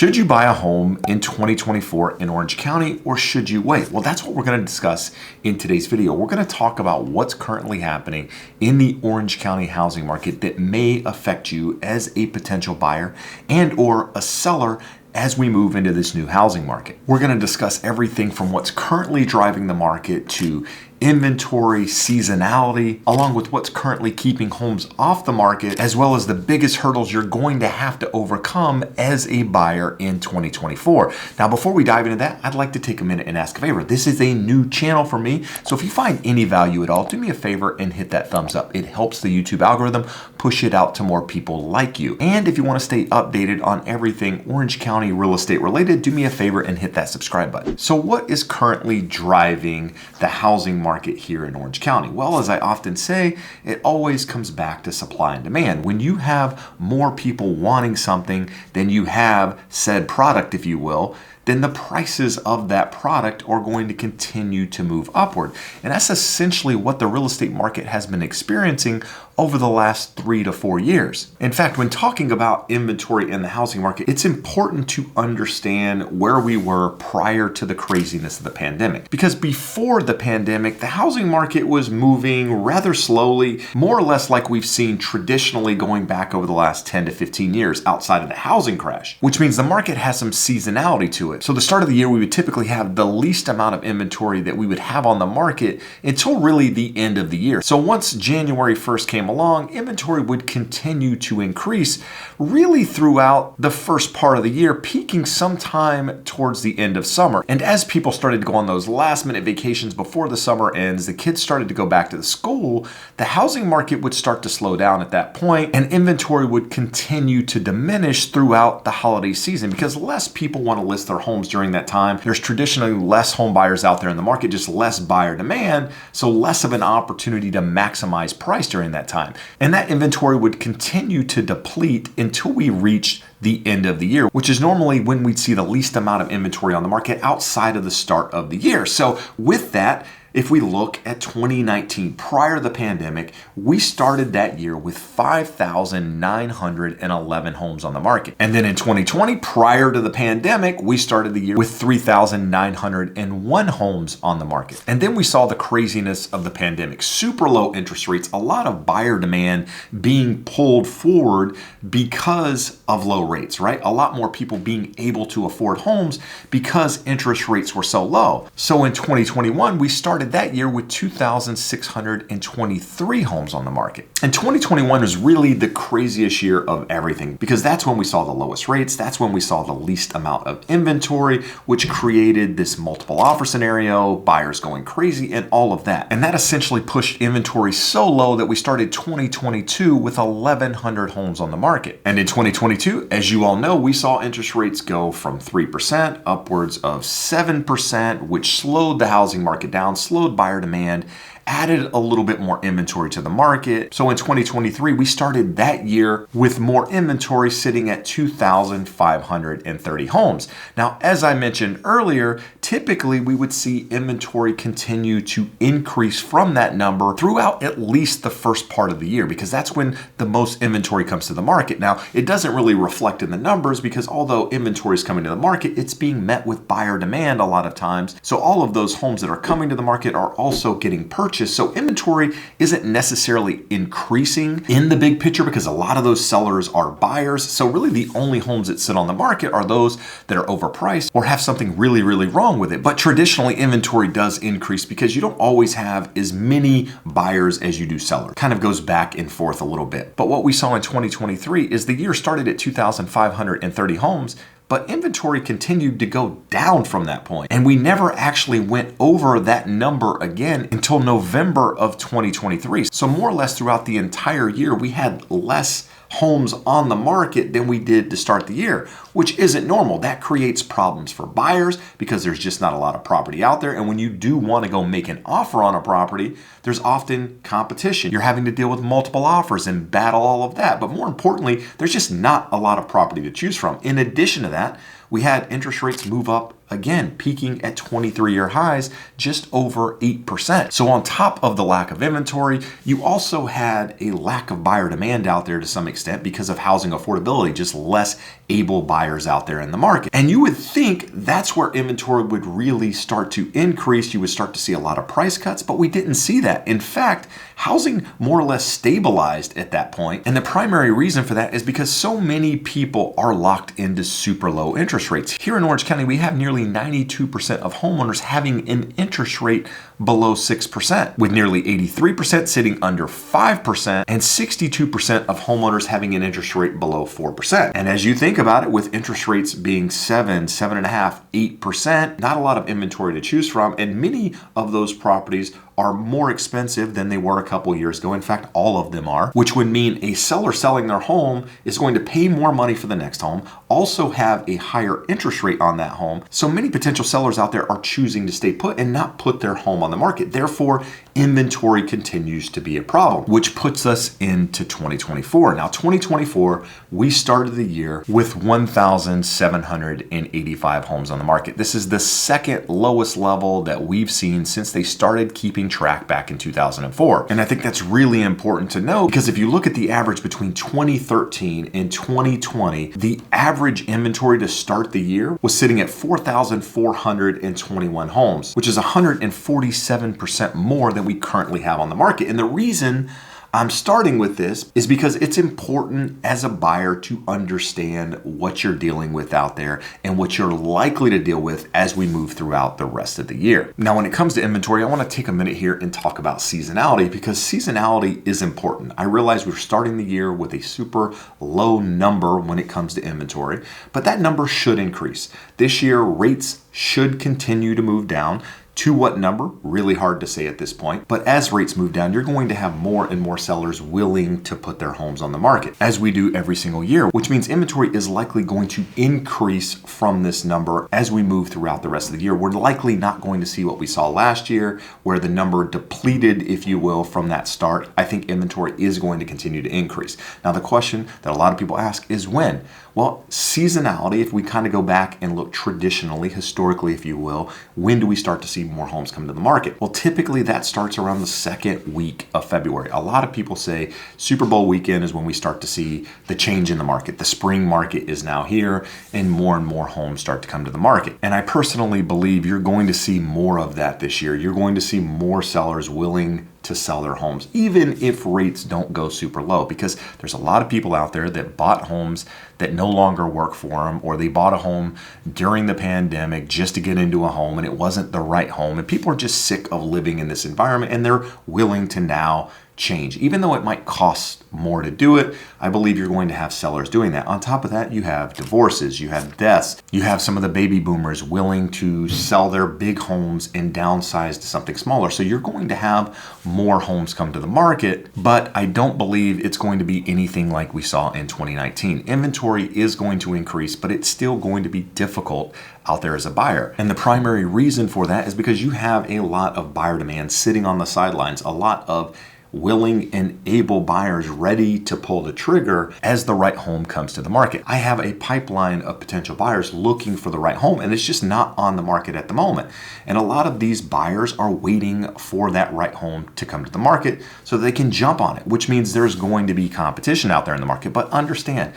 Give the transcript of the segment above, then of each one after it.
Should you buy a home in 2024 in Orange County or should you wait? Well, that's what we're going to discuss in today's video. We're going to talk about what's currently happening in the Orange County housing market that may affect you as a potential buyer and or a seller as we move into this new housing market. We're going to discuss everything from what's currently driving the market to inventory, seasonality, along with what's currently keeping homes off the market, as well as the biggest hurdles you're going to have to overcome as a buyer in 2024. Now, before we dive into that, I'd like to take a minute and ask a favor. This is a new channel for me, so if you find any value at all, do me a favor and hit that thumbs up. It helps the YouTube algorithm push it out to more people like you. And if you want to stay updated on everything Orange County real estate related, do me a favor and hit that subscribe button. So what is currently driving the housing market here in Orange County? Well, as I often say, it always comes back to supply and demand. When you have more people wanting something than you have said product, if you will, then the prices of that product are going to continue to move upward. And that's essentially what the real estate market has been experiencing over the last 3 to 4 years. In fact, when talking about inventory in the housing market, it's important to understand where we were prior to the craziness of the pandemic. Because before the pandemic, the housing market was moving rather slowly, more or less like we've seen traditionally going back over the last 10 to 15 years outside of the housing crash, which means the market has some seasonality to it. So the start of the year, we would typically have the least amount of inventory that we would have on the market until really the end of the year. So once January 1st came along, inventory would continue to increase really throughout the first part of the year, peaking sometime towards the end of summer. And as people started to go on those last minute vacations before the summer ends, the kids started to go back to the school, the housing market would start to slow down at that point, and inventory would continue to diminish throughout the holiday season because less people want to list their homes during that time. There's traditionally less home buyers out there in the market, just less buyer demand, so less of an opportunity to maximize price during that time. And that inventory would continue to deplete until we reached the end of the year, which is normally when we'd see the least amount of inventory on the market outside of the start of the year. So with that, if we look at 2019, prior to the pandemic, we started that year with 5,911 homes on the market. And then in 2020, prior to the pandemic, we started the year with 3,901 homes on the market. And then we saw the craziness of the pandemic, super low interest rates, a lot of buyer demand being pulled forward because of low rates, right? A lot more people being able to afford homes because interest rates were so low. So in 2021, we started that year with 2,623 homes on the market. And 2021 was really the craziest year of everything because that's when we saw the lowest rates. That's when we saw the least amount of inventory, which created this multiple offer scenario, buyers going crazy and all of that. And that essentially pushed inventory so low that we started 2022 with 1,100 homes on the market. And in 2022, as you all know, we saw interest rates go from 3% upwards of 7%, which slowed the housing market down, slowed buyer demand, added a little bit more inventory to the market. So in 2023, we started that year with more inventory sitting at 2,530 homes. Now, as I mentioned earlier, typically we would see inventory continue to increase from that number throughout at least the first part of the year because that's when the most inventory comes to the market. Now, it doesn't really reflect in the numbers because although inventory is coming to the market, it's being met with buyer demand a lot of times. So all of those homes that are coming to the market are also getting purchased. So inventory isn't necessarily increasing in the big picture because a lot of those sellers are buyers. So really the only homes that sit on the market are those that are overpriced or have something really, really wrong with it. But traditionally inventory does increase because you don't always have as many buyers as you do sellers. Kind of goes back and forth a little bit. But what we saw in 2023 is the year started at 2,530 homes, but inventory continued to go down from that point. And we never actually went over that number again until November of 2023. So more or less throughout the entire year, we had less homes on the market than we did to start the year, which isn't normal. That creates problems for buyers because there's just not a lot of property out there. And when you do want to go make an offer on a property, there's often competition. You're having to deal with multiple offers and battle all of that. But more importantly, there's just not a lot of property to choose from. In addition to that, We had interest rates move up again, peaking at 23-year highs, just over 8%. So on top of the lack of inventory, you also had a lack of buyer demand out there to some extent because of housing affordability, just less able buyers out there in the market. And you would think that's where inventory would really start to increase. You would start to see a lot of price cuts, but we didn't see that. In fact, housing more or less stabilized at that point. And the primary reason for that is because so many people are locked into super low interest rates. Here in Orange County, we have nearly 92% of homeowners having an interest rate below 6%, with nearly 83% sitting under 5% and 62% of homeowners having an interest rate below 4%. And as you think about it, with interest rates being 7.5%, 8%, not a lot of inventory to choose from, and many of those properties are more expensive than they were a couple years ago. In fact, all of them are, which would mean a seller selling their home is going to pay more money for the next home, also have a higher interest rate on that home. So many potential sellers out there are choosing to stay put and not put their home on the market. Therefore, inventory continues to be a problem, which puts us into 2024. Now, 2024, we started the year with 1,785 homes on the market. This is the second lowest level that we've seen since they started keeping track back in 2004. And I think that's really important to know, because if you look at the average between 2013 and 2020, the average inventory to start the year was sitting at 4,421 homes, which is 147% more than we currently have on the market. And the reason I'm starting with this is because it's important as a buyer to understand what you're dealing with out there and what you're likely to deal with as we move throughout the rest of the year. Now, when it comes to inventory, I want to take a minute here and talk about seasonality, because seasonality is important. I realize we're starting the year with a super low number when it comes to inventory, but that number should increase. This year, rates should continue to move down. To what number? Really hard to say at this point. But as rates move down, you're going to have more and more sellers willing to put their homes on the market, as we do every single year, which means inventory is likely going to increase from this number as we move throughout the rest of the year. We're likely not going to see what we saw last year, where the number depleted, if you will, from that start. I think inventory is going to continue to increase. Now, the question that a lot of people ask is when? Well, seasonality, if we kind of go back and look traditionally, historically, if you will, when do we start to see more homes come to the market? Well, typically that starts around the second week of February. A lot of people say Super Bowl weekend is when we start to see the change in the market. The spring market is now here and more homes start to come to the market. And I personally believe you're going to see more of that this year. You're going to see more sellers willing to sell their homes, even if rates don't go super low, because there's a lot of people out there that bought homes that no longer work for them, or they bought a home during the pandemic just to get into a home and it wasn't the right home. And people are just sick of living in this environment and they're willing to now change. Even though it might cost more to do it, I believe you're going to have sellers doing that. On top of that, you have divorces, you have deaths, you have some of the baby boomers willing to sell their big homes and downsize to something smaller. So you're going to have more homes come to the market, but I don't believe it's going to be anything like we saw in 2019. Inventory is going to increase, but it's still going to be difficult out there as a buyer. And the primary reason for that is because you have a lot of buyer demand sitting on the sidelines, a lot of willing and able buyers ready to pull the trigger as the right home comes to the market. I have a pipeline of potential buyers looking for the right home, and it's just not on the market at the moment. And a lot of these buyers are waiting for that right home to come to the market so that they can jump on it, which means there's going to be competition out there in the market. But understand,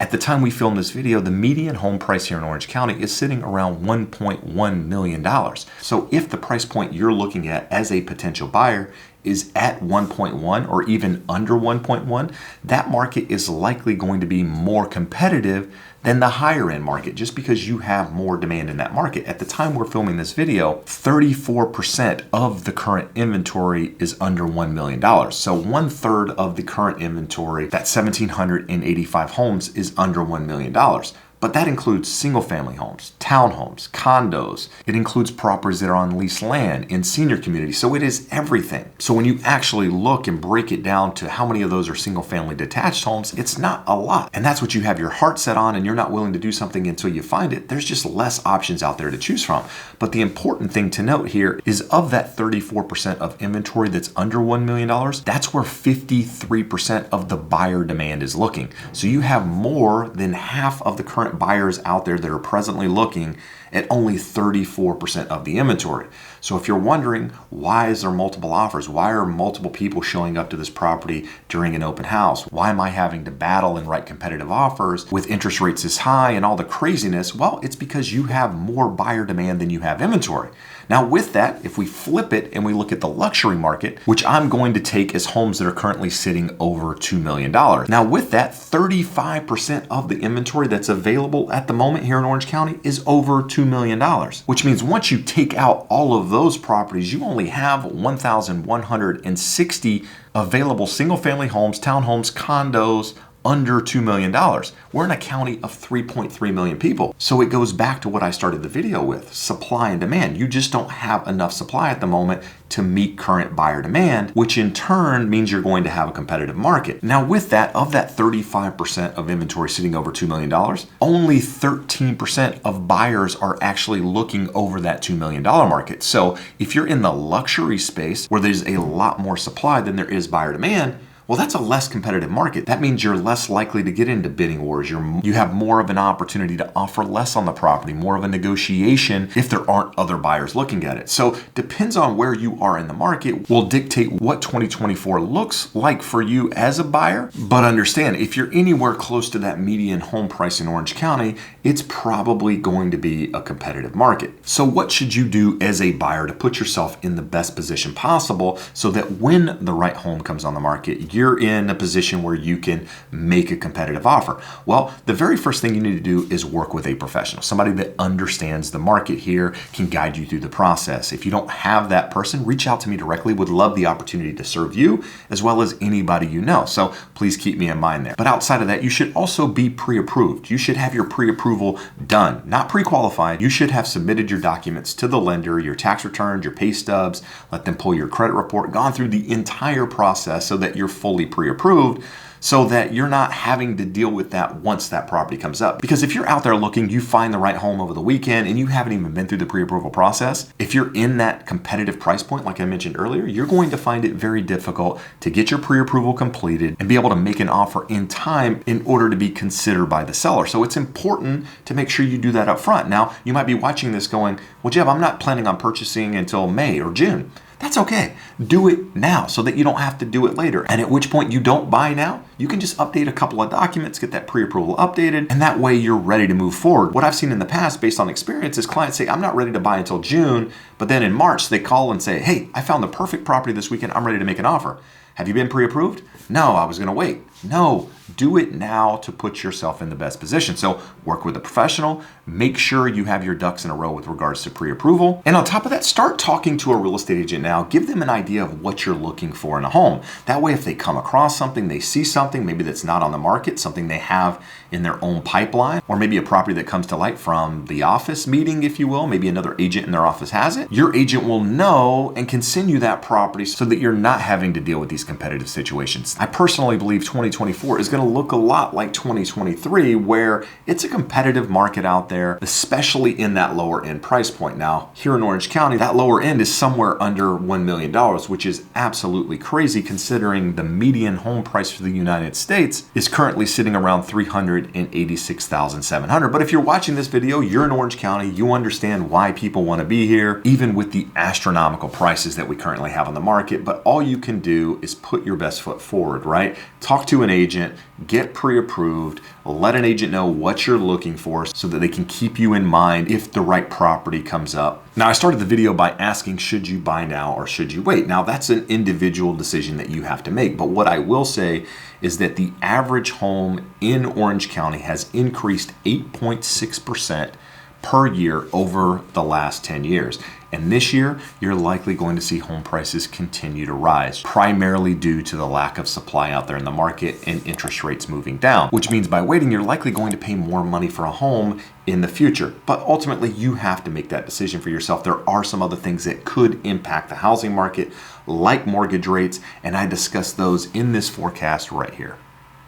at the time we filmed this video, the median home price here in Orange County is sitting around $1.1 million. So if the price point you're looking at as a potential buyer is at 1.1 or even under 1.1, that market is likely going to be more competitive than the higher end market, just because you have more demand in that market. At the time we're filming this video, 34% of the current inventory is under $1 million. So 1/3 of the current inventory, that 1,785 homes, is under $1 million. But that includes single family homes, townhomes, condos. It includes properties that are on leased land in senior communities. So it is everything. So when you actually look and break it down to how many of those are single family detached homes, it's not a lot. And that's what you have your heart set on, and you're not willing to do something until you find it. There's just less options out there to choose from. But the important thing to note here is, of that 34% of inventory that's under $1 million, that's where 53% of the buyer demand is looking. So you have more than half of the current current buyers out there that are presently looking at only 34% of the inventory. So if you're wondering, why is there multiple offers? Why are multiple people showing up to this property during an open house? Why am I having to battle and write competitive offers with interest rates this high and all the craziness? Well, it's because you have more buyer demand than you have inventory. Now with that, if we flip it and we look at the luxury market, which I'm going to take as homes that are currently sitting over $2 million. Now with that, 35% of the inventory that's available at the moment here in Orange County is over $2 million, which means once you take out all of those properties, you only have 1,160 available single family homes, townhomes, condos, under $2 million. We're in a county of 3.3 million people. So it goes back to what I started the video with, supply and demand. You just don't have enough supply at the moment to meet current buyer demand, which in turn means you're going to have a competitive market. Now with that, of that 35% of inventory sitting over $2 million, only 13% of buyers are actually looking over that $2 million market. So if you're in the luxury space where there's a lot more supply than there is buyer demand, well, that's a less competitive market. That means you're less likely to get into bidding wars. You have more of an opportunity to offer less on the property, more of a negotiation if there aren't other buyers looking at it. So depends on where you are in the market will dictate what 2024 looks like for you as a buyer. But understand, if you're anywhere close to that median home price in Orange County, it's probably going to be a competitive market. So what should you do as a buyer to put yourself in the best position possible so that when the right home comes on the market, you're in a position where you can make a competitive offer? Well, the very first thing you need to do is work with a professional, somebody that understands the market here, can guide you through the process. If you don't have that person, reach out to me directly. Would love the opportunity to serve you as well as anybody you know. So please keep me in mind there. But outside of that, you should also be pre-approved. You should have your pre-approval done, not pre-qualified. You should have submitted your documents to the lender, your tax returns, your pay stubs, let them pull your credit report, gone through the entire process so that you're fully pre-approved, so that you're not having to deal with that once that property comes up. Because if you're out there looking, you find the right home over the weekend and you haven't even been through the pre-approval process, if you're in that competitive price point, like I mentioned earlier, you're going to find it very difficult to get your pre-approval completed and be able to make an offer in time in order to be considered by the seller. So it's important to make sure you do that up front. Now, you might be watching this going, well, Jeb, I'm not planning on purchasing until May or June. That's okay. Do it now so that you don't have to do it later. And at which point you don't buy now, you can just update a couple of documents, get that pre-approval updated, and that way you're ready to move forward. What I've seen in the past based on experience is clients say, I'm not ready to buy until June, but then in March they call and say, hey, I found the perfect property this weekend. I'm ready to make an offer. Have you been pre-approved? No, I was going to wait. No, do it now to put yourself in the best position. So work with a professional, make sure you have your ducks in a row with regards to pre-approval. And on top of that, start talking to a real estate agent now. Give them an idea of what you're looking for in a home. That way, if they come across something, they see something, maybe that's not on the market, something they have in their own pipeline, or maybe a property that comes to light from the office meeting, if you will, maybe another agent in their office has it, your agent will know and can send you that property so that you're not having to deal with these competitive situations. I personally believe 2024 is going to look a lot like 2023, where it's a competitive market out there, especially in that lower end price point. Now, here in Orange County, that lower end is somewhere under $1 million, which is absolutely crazy considering the median home price for the United States is currently sitting around $386,700. But if you're watching this video, you're in Orange County, you understand why people want to be here, even with the astronomical prices that we currently have on the market. But all you can do is put your best foot forward, right? Talk to an agent, get pre-approved, let an agent know what you're looking for so that they can keep you in mind if the right property comes up. Now, I started the video by asking, should you buy now or should you wait? Now, that's an individual decision that you have to make. But what I will say is that the average home in Orange County has increased 8.6% per year over the last 10 years. And this year, you're likely going to see home prices continue to rise, primarily due to the lack of supply out there in the market and interest rates moving down, which means by waiting, you're likely going to pay more money for a home in the future. But ultimately, you have to make that decision for yourself. There are some other things that could impact the housing market, like mortgage rates, and I discuss those in this forecast right here.